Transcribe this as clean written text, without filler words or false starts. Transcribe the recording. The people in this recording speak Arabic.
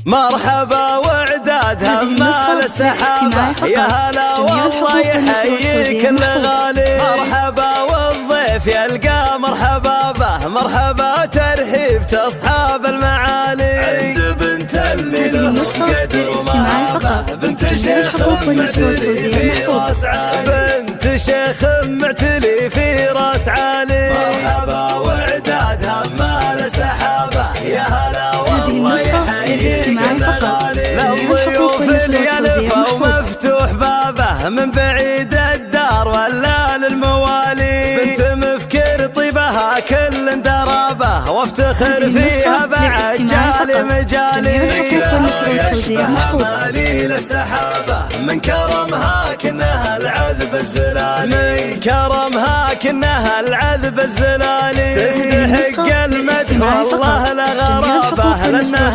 مرحبا وعداد همال السحابة، يا هلا والله يحييك الغالي. مرحبا والضيف يلقى مرحبا به، مرحبا ترحيب أصحاب المعالي. عند بنت اللي لهم قدر ومهابة، بنت شيخ معتلي في راس عالي، بنت شيخ معتلي في راس عالي. مرحبا وعداد همال السحابة، يا هلا والله يحييك الغالي. للضيوف اللي يلفوا ومفتوح بابه، من بعيد الدار ولا للموالي. بنت مفكر طيبها كل درابه، وافتخر فيها بعد جالي مجالي. يشبه مالي للسحابه، من كرمها كنها العذب الزلالي، من كرمها كنها العذب الزلالي. تستحق المدح والله لا غرابه، لانها